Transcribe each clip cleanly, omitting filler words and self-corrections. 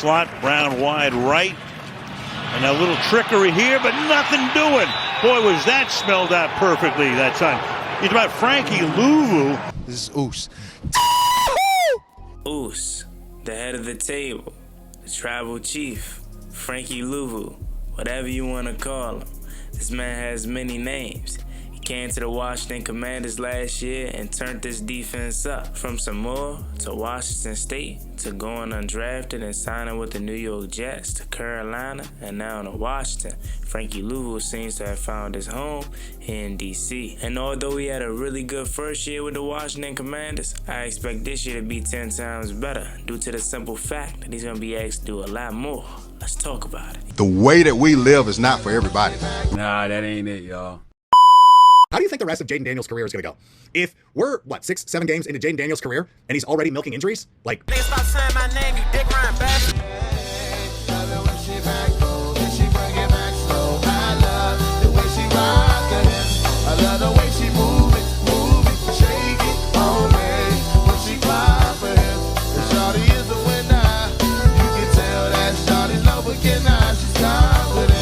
slot, Brown wide right. And a little trickery here, but nothing doing. Boy, was that smelled out perfectly that time. He's about Frankie Luvu. This is Oos. Oos, the head of the table, the tribal chief, Frankie Luvu, whatever you want to call him. This man has many names. He came to the Washington Commanders last year and turned this defense up. From Samoa to Washington State to going undrafted and signing with the New York Jets to Carolina and now to Washington, Frankie Luvu seems to have found his home here in D.C. And although he had a really good first year with the Washington Commanders, I expect this year to be 10 times better due to the simple fact that he's going to be asked to do a lot more. Let's talk about it. The way that we live is not for everybody. Nah, that ain't it, y'all. How do you think the rest of Jaden Daniels' career is going to go? If we're, 6, 7 games into Jaden Daniels' career, and he's already milking injuries? Like, stop saying my name, you dick riding bastard. I love the way she move it, shake it on me. When she cry for him, and shawty is the winner. You can tell that shawty love again now, she's confident.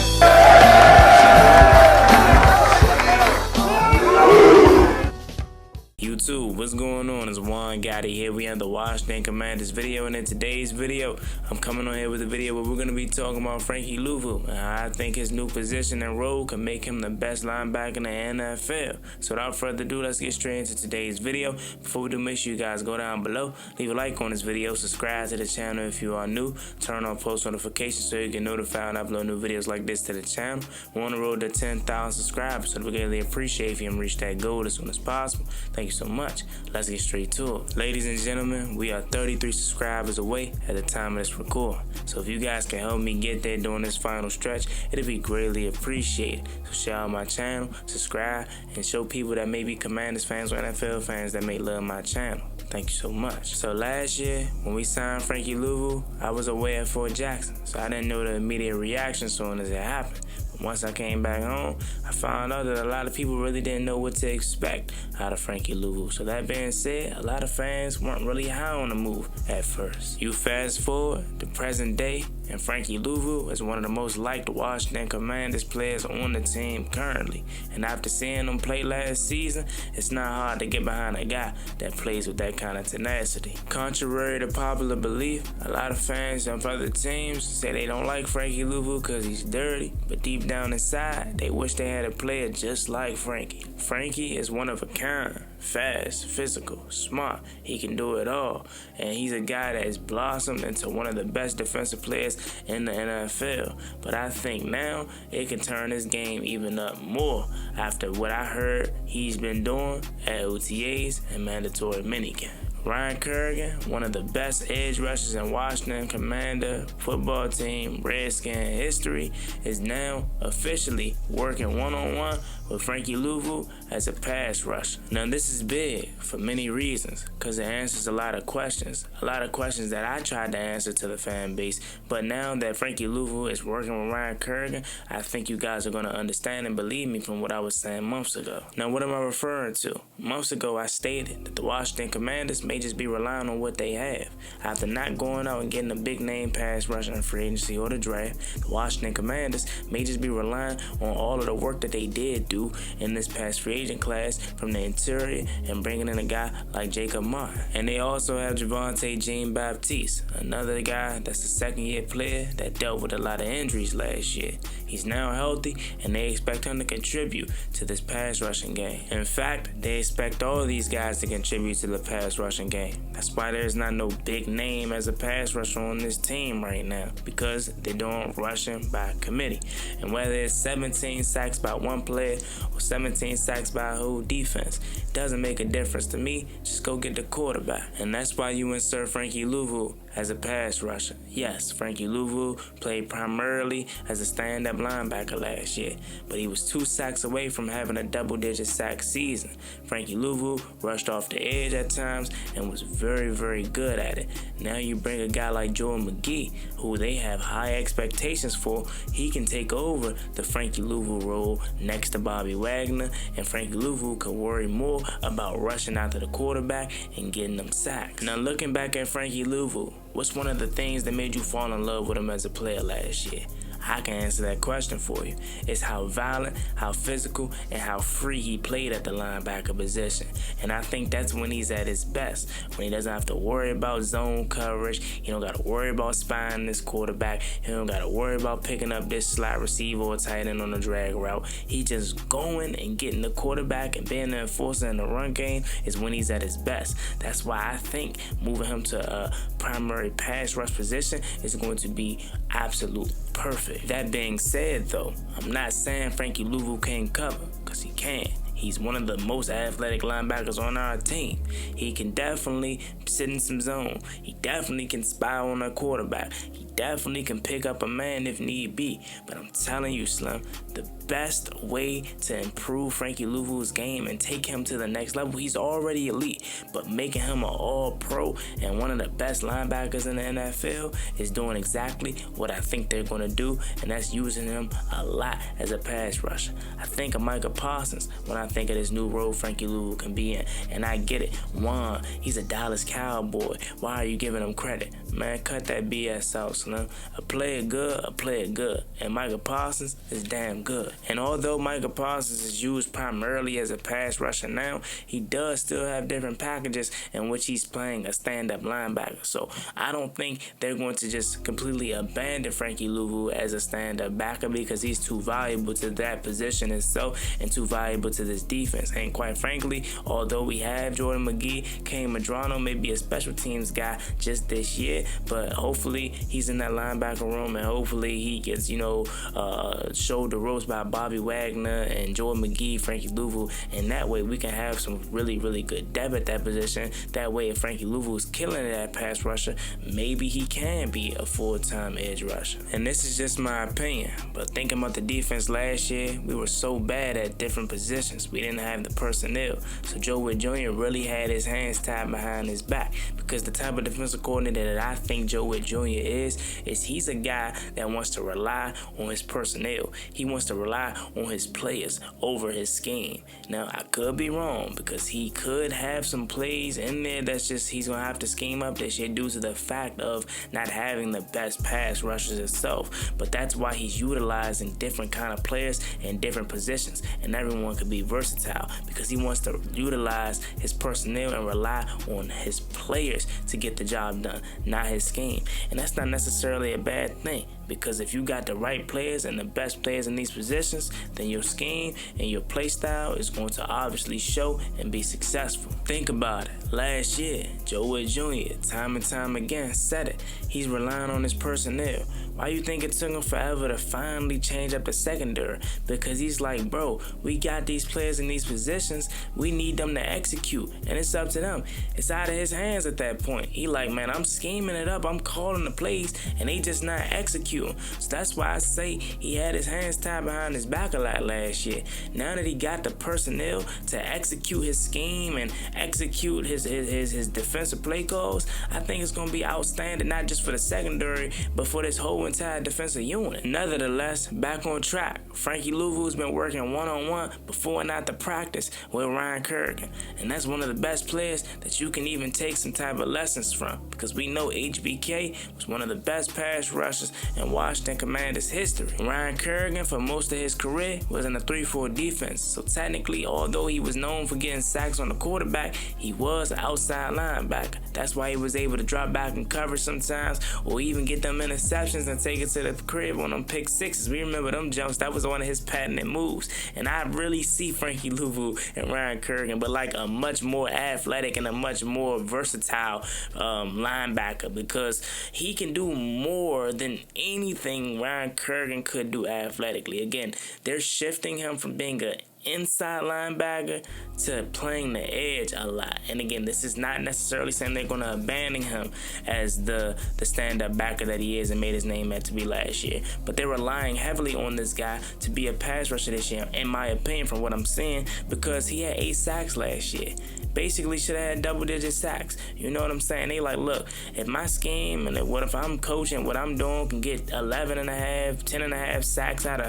YouTube, what's going on? It's Juan Gotti here. We have the Washington Commanders video, and in today's video, I'm coming on here with a video where we're going to be talking about Frankie Luvu and how I think his new position and role can make him the best linebacker in the NFL. So without further ado, let's get straight into today's video. Before we do, make sure you guys go down below, leave a like on this video, subscribe to the channel if you are new, turn on post notifications so you get notified when I upload new videos like this to the channel. We're on the road to 10,000 subscribers, so we really appreciate if you can reach that goal as soon as possible. Thank you so much. Let's get straight to it. Ladies and gentlemen, we are 33 subscribers away at the time of this record. So if you guys can help me get there during this final stretch, it'll be greatly appreciated. So share out my channel, subscribe, and show people that may be Commanders fans or NFL fans that may love my channel. Thank you so much. So last year, when we signed Frankie Luvu, I was away at Fort Jackson, so I didn't know the immediate reaction as soon as it happened. Once I came back home, I found out that a lot of people really didn't know what to expect out of Frankie Luvu. So that being said, a lot of fans weren't really high on the move at first. You fast forward to present day, and Frankie Luvu is one of the most liked Washington Commanders players on the team currently. And after seeing him play last season, it's not hard to get behind a guy that plays with that kind of tenacity. Contrary to popular belief, a lot of fans of other teams say they don't like Frankie Luvu because he's dirty, but deep down inside, they wish they had a player just like Frankie. Frankie is one of a kind, fast, physical, smart. He can do it all, and he's a guy that has blossomed into one of the best defensive players in the NFL. But I think now it can turn his game even up more after what I heard he's been doing at OTAs and mandatory minicamp. Ryan Kerrigan, one of the best edge rushers in Washington Commander football team Redskin history, is now officially working one-on-one with Frankie Luvu as a pass rusher. Now this is big for many reasons because it answers a lot of questions that I tried to answer to the fan base. But now that Frankie Luvu is working with Ryan Kerrigan, I think you guys are going to understand and believe me from what I was saying months ago. Now what am I referring to? Months ago I stated that the Washington Commanders may just be relying on what they have. After not going out and getting a big name pass rusher in free agency or the draft, the Washington Commanders may just be relying on all of the work that they did do in this past free agent class from the interior and bringing in a guy like Jacob Martin. And they also have Javonte Jean-Baptiste, another guy that's a second-year player that dealt with a lot of injuries last year. He's now healthy, and they expect him to contribute to this pass rushing game. In fact, they expect all of these guys to contribute to the pass rushing game. That's why there's not no big name as a pass rusher on this team right now, because they're doing rushing by committee. And whether it's 17 sacks by one player or 17 sacks by a whole defense, it doesn't make a difference to me. Just go get the quarterback. And that's why you insert Frankie Luvu as a pass rusher. Yes, Frankie Luvu played primarily as a stand-up linebacker last year, but he was 2 sacks away from having a double-digit sack season. Frankie Luvu rushed off the edge at times and was very, very good at it. Now you bring a guy like Joe McGee, who they have high expectations for. He can take over the Frankie Luvu role next to Bobby Wagner, and Frankie Luvu could worry more all about rushing after the quarterback and getting them sacks. Now looking back at Frankie Luvu, what's one of the things that made you fall in love with him as a player last year? I can answer that question for you. It's how violent, how physical, and how free he played at the linebacker position. And I think that's when he's at his best, when he doesn't have to worry about zone coverage. He don't got to worry about spying this quarterback. He don't got to worry about picking up this slot receiver or tight end on the drag route. He just going and getting the quarterback and being the enforcer in the run game is when he's at his best. That's why I think moving him to a primary pass rush position is going to be absolute perfect. That being said, though, I'm not saying Frankie Luvu can't cover, because he can. He's one of the most athletic linebackers on our team. He can definitely sit in some zone. He definitely can spy on a quarterback. He definitely can pick up a man if need be. But I'm telling you, Slim, the best way to improve Frankie Luvu's game and take him to the next level, he's already elite, but making him an all-pro and one of the best linebackers in the NFL is doing exactly what I think they're going to do, and that's using him a lot as a pass rusher. I think of Micah Parsons when I think of this new role Frankie Luvu can be in, and I get it. Juan, he's a Dallas Cowboy. Why are you giving him credit? Man, cut that BS out, Slim. A player good, and Micah Parsons is damn good. And although Micah Parsons is used primarily as a pass rusher now, he does still have different packages in which he's playing a stand-up linebacker. So I don't think they're going to just completely abandon Frankie Luvu as a stand-up backer because he's too valuable to that position itself and too valuable to this defense. And quite frankly, although we have Jordan McGee, Kane Madrano may be a special teams guy just this year, but hopefully he's in that linebacker room and hopefully he gets, showed the ropes by Bobby Wagner and Jordan McGee, Frankie Luvu, and that way we can have some really, really good depth at that position. That way if Frankie Luvu is killing it at pass rusher, maybe he can be a full-time edge rusher. And this is just my opinion, but thinking about the defense last year, we were so bad at different positions. We didn't have the personnel. So Joe Witt Jr. really had his hands tied behind his back because the type of defensive coordinator that I think Joe Witt Jr. is he's a guy that wants to rely on his personnel. He wants to rely on his players over his scheme. Now, I could be wrong because he could have some plays in there that's just he's going to have to scheme up this year due to the fact of not having the best pass rushers itself. But that's why he's utilizing different kind of players in different positions, and everyone could be versatile because he wants to utilize his personnel and rely on his players to get the job done, not his scheme. And that's not necessarily a bad thing, because if you got the right players and the best players in these positions, then your scheme and your play style is going to obviously show and be successful. Think about it. Last year, Joe Witt Jr. time and time again said it. He's relying on his personnel. Why you think it took him forever to finally change up the secondary? Because he's like, bro, we got these players in these positions. We need them to execute, and it's up to them. It's out of his hands at that point. He like, man, I'm scheming it up. I'm calling the plays, and they just not executing. So that's why I say he had his hands tied behind his back a lot last year. Now that he got the personnel to execute his scheme and execute his defensive play calls, I think it's going to be outstanding, not just for the secondary, but for this whole entire defensive unit. Nevertheless, back on track, Frankie Luvu's been working one-on-one before and after practice with Ryan Kerrigan, and that's one of the best players that you can even take some type of lessons from, because we know HBK was one of the best pass rushers in Washington Commanders history. Ryan Kerrigan, for most of his career, was in a 3-4 defense, so technically, although he was known for getting sacks on the quarterback, he was an outside linebacker. That's why he was able to drop back and cover sometimes, or even get them interceptions and take it to the crib on them pick sixes. We remember them jumps. That was one of his patented moves. And I really see Frankie Luvu and Ryan Kerrigan, but like a much more athletic and a much more versatile linebacker, because he can do more than anything Ryan Kerrigan could do athletically. Again, they're shifting him from being an inside linebacker to playing the edge a lot. And again, this is not necessarily saying they're going to abandon him as the stand-up backer that he is and made his name at to be last year, but they're relying heavily on this guy to be a pass rusher this year, in my opinion, from what I'm seeing, because he had 8 sacks last year. Basically should have had double-digit sacks. You know what I'm saying? They like, look, if my scheme and what if I'm coaching, what I'm doing can get 11.5, 10.5 sacks out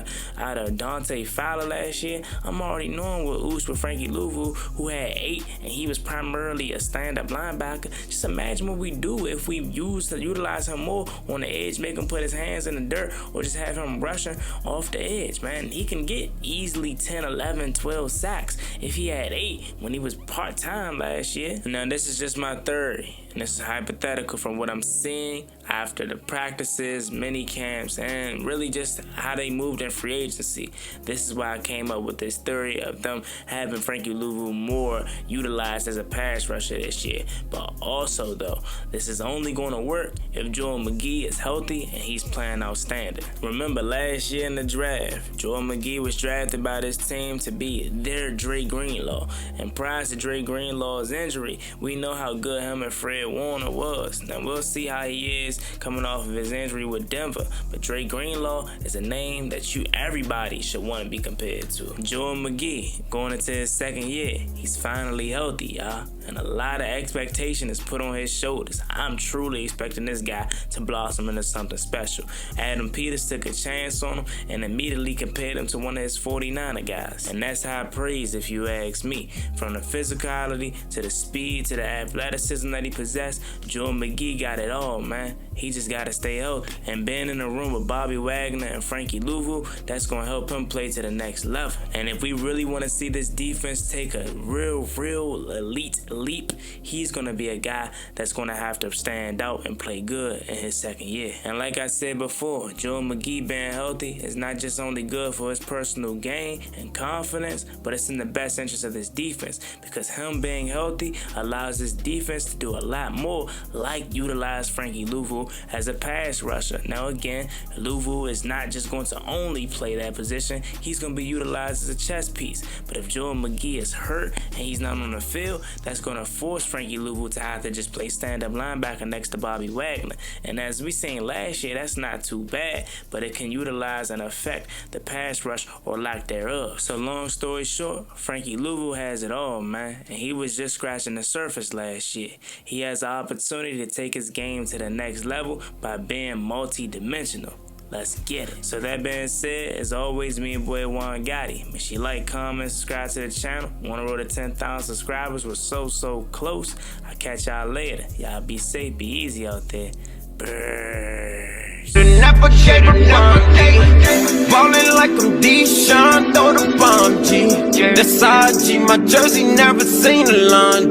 of Dante Fowler last year, I'm I'm already knowing with Frankie Luvu, who had 8 and he was primarily a stand-up linebacker. Just imagine what we do if we utilize him more on the edge, make him put his hands in the dirt, or just have him rushing off the edge, man. He can get easily 10, 11, 12 sacks if he had 8 when he was part-time last year. Now, this is just my theory, and this is hypothetical from what I'm seeing after the practices, mini camps, and really just how they moved in free agency. This is why I came up with this theory of them having Frankie Luvu more utilized as a pass rusher this year. But also, though, this is only going to work if Joel McGee is healthy and he's playing outstanding. Remember last year in the draft, Joel McGee was drafted by this team to be their Dre Greenlaw. And prior to Dre Greenlaw's injury, we know how good him and Fred Warner was. Now we'll see how he is coming off of his injury with Denver. But Dre Greenlaw is a name that everybody should want to be compared to. Joel McGee going into his second year, he's finally healthy, y'all. And a lot of expectation is put on his shoulders. I'm truly expecting this guy to blossom into something special. Adam Peters took a chance on him and immediately compared him to one of his 49er guys. And that's high praise if you ask me. From the physicality to the speed to the athleticism that he possessed, Joel McGee got it all, man. He just got to stay healthy. And being in a room with Bobby Wagner and Frankie Luvu, that's going to help him play to the next level. And if we really want to see this defense take a real elite leap, he's going to be a guy that's going to have to stand out and play good in his second year. And like I said before, Joel McGee being healthy is not just only good for his personal gain and confidence, but it's in the best interest of this defense, because him being healthy allows this defense to do a lot more, like utilize Frankie Luvu as a pass rusher. Now again, Luvu is not just going to only play that position, he's going to be utilized as a chess piece. But if Joel McGee is hurt and he's not on the field, that's going to force Frankie Luvu to have to just play stand-up linebacker next to Bobby Wagner. And as we seen last year, that's not too bad, but it can utilize and affect the pass rush or lack thereof. So long story short, Frankie Luvu has it all, man, and he was just scratching the surface last year. He has the opportunity to take his game to the next level by being multi-dimensional. Let's get it. So that being said, as always, me and boy Juan Gotti. Make sure you like, comment, subscribe to the channel. Want to roll to 10,000 subscribers. We're so close. I'll catch y'all later. Y'all be safe, be easy out there. Brrrr. Ballin' like I'm Deshaun, throw the bomb, G. That's IG, my jersey never seen a lawn.